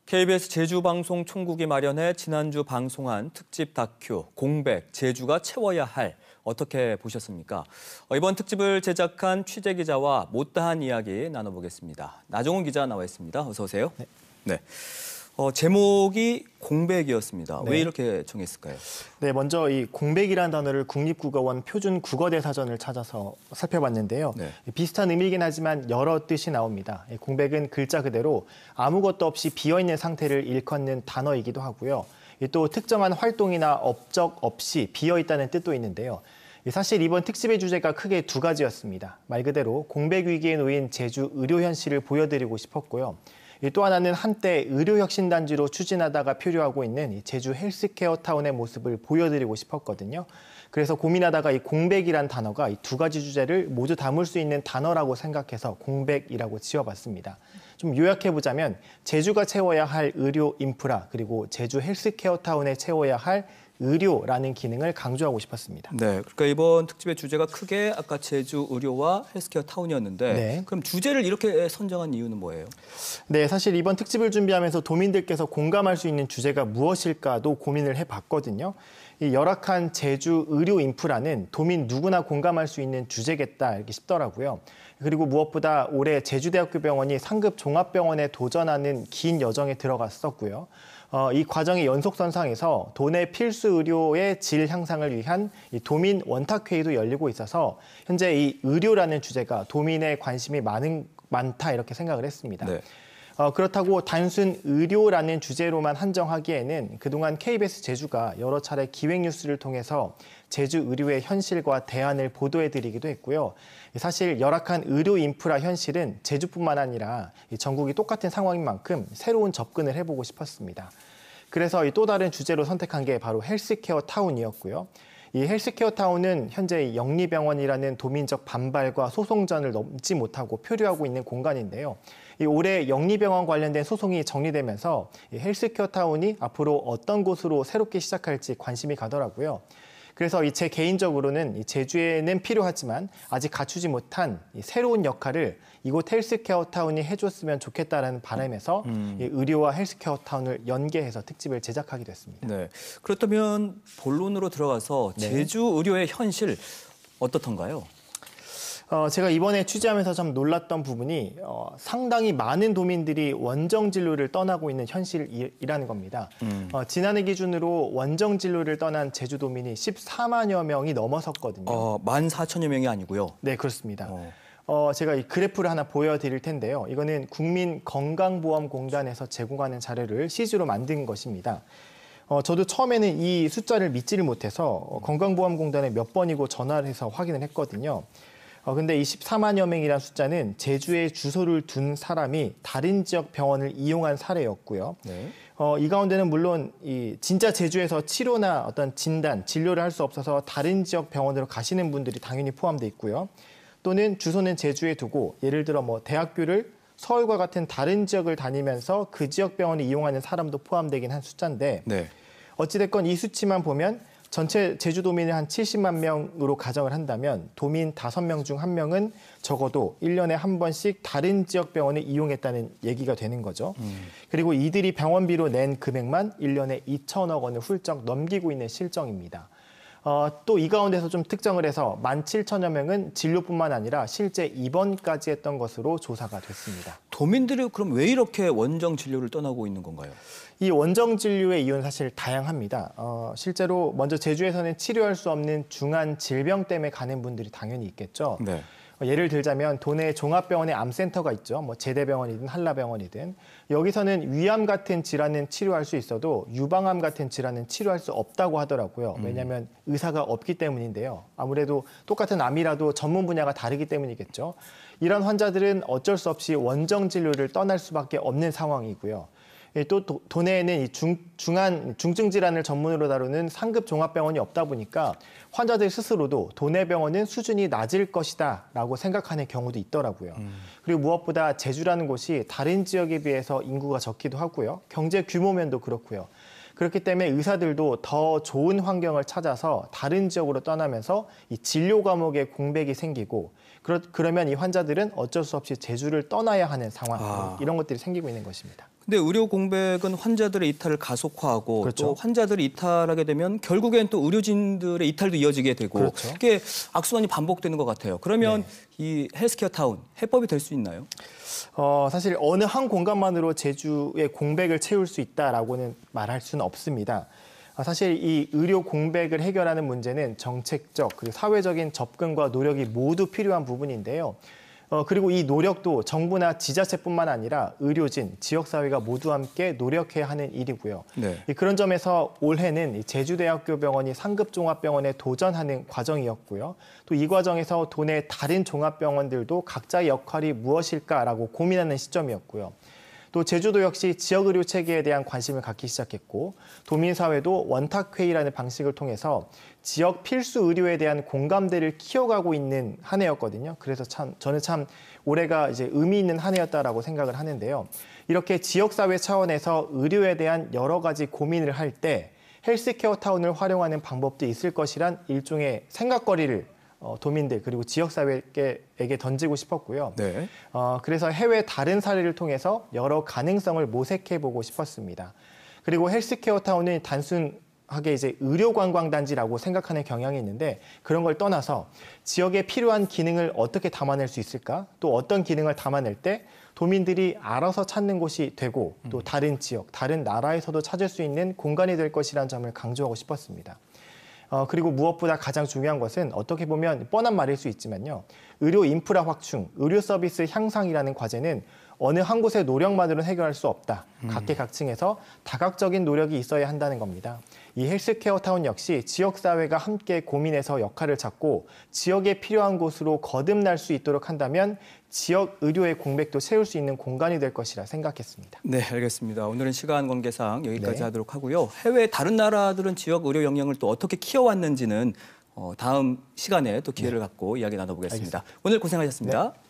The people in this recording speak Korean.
KBS 제주방송 총국이 마련해 지난주 방송한 특집 다큐 공백, 제주가 채워야 할 어떻게 보셨습니까? 이번 특집을 제작한 취재기자와 못다한 이야기 나눠보겠습니다. 나종훈 기자 나와 있습니다. 어서 오세요. 네. 제목이 공백이었습니다. 네. 왜 이렇게 정했을까요? 네, 먼저 이 공백이라는 단어를 국립국어원 표준국어대사전을 찾아서 살펴봤는데요. 네. 비슷한 의미이긴 하지만 여러 뜻이 나옵니다. 공백은 글자 그대로 아무것도 없이 비어있는 상태를 일컫는 단어이기도 하고요. 또 특정한 활동이나 업적 없이 비어있다는 뜻도 있는데요. 사실 이번 특집의 주제가 크게 두 가지였습니다. 말 그대로 공백 위기에 놓인 제주 의료 현실을 보여드리고 싶었고요. 또 하나는 한때 의료혁신단지로 추진하다가 표류하고 있는 제주 헬스케어 타운의 모습을 보여드리고 싶었거든요. 그래서 고민하다가 이 공백이란 단어가 이 두 가지 주제를 모두 담을 수 있는 단어라고 생각해서 공백이라고 지어봤습니다. 좀 요약해보자면 제주가 채워야 할 의료 인프라, 그리고 제주 헬스케어 타운에 채워야 할 의료라는 기능을 강조하고 싶었습니다. 네, 그러니까 이번 특집의 주제가 크게 아까 제주 의료와 헬스케어 타운이었는데 네. 그럼 주제를 이렇게 선정한 이유는 뭐예요? 네, 사실 이번 특집을 준비하면서 도민들께서 공감할 수 있는 주제가 무엇일까도 고민을 해봤거든요. 이 열악한 제주 의료 인프라는 도민 누구나 공감할 수 있는 주제겠다 이렇게 싶더라고요. 그리고 무엇보다 올해 제주대학교 병원이 상급 종합병원에 도전하는 긴 여정에 들어갔었고요. 이 과정의 연속선상에서 도내 필수 의료의 질 향상을 위한 이 도민 원탁회의도 열리고 있어서 현재 이 의료라는 주제가 도민의 관심이 많다 이렇게 생각을 했습니다. 네. 그렇다고 단순 의료라는 주제로만 한정하기에는 그동안 KBS 제주가 여러 차례 기획뉴스를 통해서 제주 의료의 현실과 대안을 보도해드리기도 했고요. 사실 열악한 의료 인프라 현실은 제주뿐만 아니라 전국이 똑같은 상황인 만큼 새로운 접근을 해보고 싶었습니다. 그래서 또 다른 주제로 선택한 게 바로 헬스케어 타운이었고요. 이 헬스케어 타운은 현재 영리병원이라는 도민적 반발과 소송전을 넘지 못하고 표류하고 있는 공간인데요. 올해 영리병원 관련된 소송이 정리되면서 이 헬스케어 타운이 앞으로 어떤 곳으로 새롭게 시작할지 관심이 가더라고요. 그래서 제 개인적으로는 제주에는 필요하지만 아직 갖추지 못한 새로운 역할을 이곳 헬스케어 타운이 해줬으면 좋겠다라는 바람에서 이 의료와 헬스케어 타운을 연계해서 특집을 제작하기도 했습니다. 네, 그렇다면 본론으로 들어가서 네. 제주 의료의 현실 어떻던가요? 제가 이번에 취재하면서 좀 놀랐던 부분이 상당히 많은 도민들이 원정 진료를 떠나고 있는 현실이라는 겁니다. 지난해 기준으로 원정 진료를 떠난 제주 도민이 14만여 명이 넘어섰거든요. 14,000여 명이 아니고요. 네, 그렇습니다. 제가 이 그래프를 하나 보여드릴 텐데요. 이거는 국민건강보험공단에서 제공하는 자료를 CG로 만든 것입니다. 저도 처음에는 이 숫자를 믿지를 못해서 건강보험공단에 몇 번이고 전화를 해서 확인을 했거든요. 근데 이 14만여 명이라는 숫자는 제주에 주소를 둔 사람이 다른 지역 병원을 이용한 사례였고요. 네. 이 가운데는 물론 진짜 제주에서 치료나 어떤 진단, 진료를 할 수 없어서 다른 지역 병원으로 가시는 분들이 당연히 포함돼 있고요. 또는 주소는 제주에 두고 예를 들어 대학교를 서울과 같은 다른 지역을 다니면서 그 지역 병원을 이용하는 사람도 포함되긴 한 숫자인데 네. 어찌됐건 이 수치만 보면 전체 제주 도민을 한 70만 명으로 가정을 한다면 도민 5명 중 1명은 적어도 1년에 한 번씩 다른 지역 병원을 이용했다는 얘기가 되는 거죠. 그리고 이들이 병원비로 낸 금액만 1년에 2천억 원을 훌쩍 넘기고 있는 실정입니다. 또 이 가운데서 좀 특정을 해서 17,000여 명은 진료뿐만 아니라 실제 입원까지 했던 것으로 조사가 됐습니다. 도민들이 그럼 왜 이렇게 원정 진료를 떠나고 있는 건가요? 이 원정 진료의 이유는 사실 다양합니다. 실제로 먼저 제주에서는 치료할 수 없는 중한 질병 때문에 가는 분들이 당연히 있겠죠. 네. 예를 들자면 도내 종합병원에 암센터가 있죠. 제대병원이든 한라병원이든 여기서는 위암 같은 질환은 치료할 수 있어도 유방암 같은 질환은 치료할 수 없다고 하더라고요. 왜냐하면 의사가 없기 때문인데요. 아무래도 똑같은 암이라도 전문 분야가 다르기 때문이겠죠. 이런 환자들은 어쩔 수 없이 원정 진료를 떠날 수밖에 없는 상황이고요. 또 도내에는 이 중증 질환을 전문으로 다루는 상급 종합병원이 없다 보니까 환자들 스스로도 도내 병원은 수준이 낮을 것이다라고 생각하는 경우도 있더라고요. 그리고 무엇보다 제주라는 곳이 다른 지역에 비해서 인구가 적기도 하고요. 경제 규모면도 그렇고요. 그렇기 때문에 의사들도 더 좋은 환경을 찾아서 다른 지역으로 떠나면서 이 진료 과목에 공백이 생기고 그러면 이 환자들은 어쩔 수 없이 제주를 떠나야 하는 상황 이런 것들이 생기고 있는 것입니다. 근데 의료 공백은 환자들의 이탈을 가속화하고 그렇죠. 또 환자들이 이탈하게 되면 결국엔 또 의료진들의 이탈도 이어지게 되고 그렇죠. 이게 악순환이 반복되는 것 같아요. 그러면 이 헬스케어 타운 해법이 될 수 있나요? 사실 어느 한 공간만으로 제주의 공백을 채울 수 있다라고는 말할 수는 없습니다. 사실 이 의료 공백을 해결하는 문제는 정책적 그리고 사회적인 접근과 노력이 모두 필요한 부분인데요. 그리고 이 노력도 정부나 지자체뿐만 아니라 의료진, 지역사회가 모두 함께 노력해야 하는 일이고요. 네. 그런 점에서 올해는 제주대학교 병원이 상급종합병원에 도전하는 과정이었고요. 또 이 과정에서 도내 다른 종합병원들도 각자의 역할이 무엇일까라고 고민하는 시점이었고요. 또 제주도 역시 지역의료 체계에 대한 관심을 갖기 시작했고 도민사회도 원탁회의라는 방식을 통해서 지역 필수 의료에 대한 공감대를 키워가고 있는 한 해였거든요. 그래서 저는 참 올해가 이제 의미 있는 한 해였다라고 생각을 하는데요. 이렇게 지역사회 차원에서 의료에 대한 여러 가지 고민을 할 때 헬스케어 타운을 활용하는 방법도 있을 것이란 일종의 생각거리를 도민들 그리고 지역사회에게 던지고 싶었고요. 네. 그래서 해외 다른 사례를 통해서 여러 가능성을 모색해보고 싶었습니다. 그리고 헬스케어 타운은 단순하게 이제 의료관광단지라고 생각하는 경향이 있는데 그런 걸 떠나서 지역에 필요한 기능을 어떻게 담아낼 수 있을까? 또 어떤 기능을 담아낼 때 도민들이 알아서 찾는 곳이 되고 또 다른 지역, 다른 나라에서도 찾을 수 있는 공간이 될 것이라는 점을 강조하고 싶었습니다. 그리고 무엇보다 가장 중요한 것은 어떻게 보면 뻔한 말일 수 있지만요. 의료 인프라 확충, 의료 서비스 향상이라는 과제는 어느 한 곳의 노력만으로는 해결할 수 없다. 각계각층에서 다각적인 노력이 있어야 한다는 겁니다. 이 헬스케어 타운 역시 지역사회가 함께 고민해서 역할을 찾고 지역에 필요한 곳으로 거듭날 수 있도록 한다면 지역 의료의 공백도 채울 수 있는 공간이 될 것이라 생각했습니다. 네, 알겠습니다. 오늘은 시간 관계상 여기까지 네. 하도록 하고요. 해외 다른 나라들은 지역 의료 역량을 또 어떻게 키워왔는지는 다음 시간에 또 기회를 갖고 이야기 나눠보겠습니다. 오늘 고생하셨습니다. 네.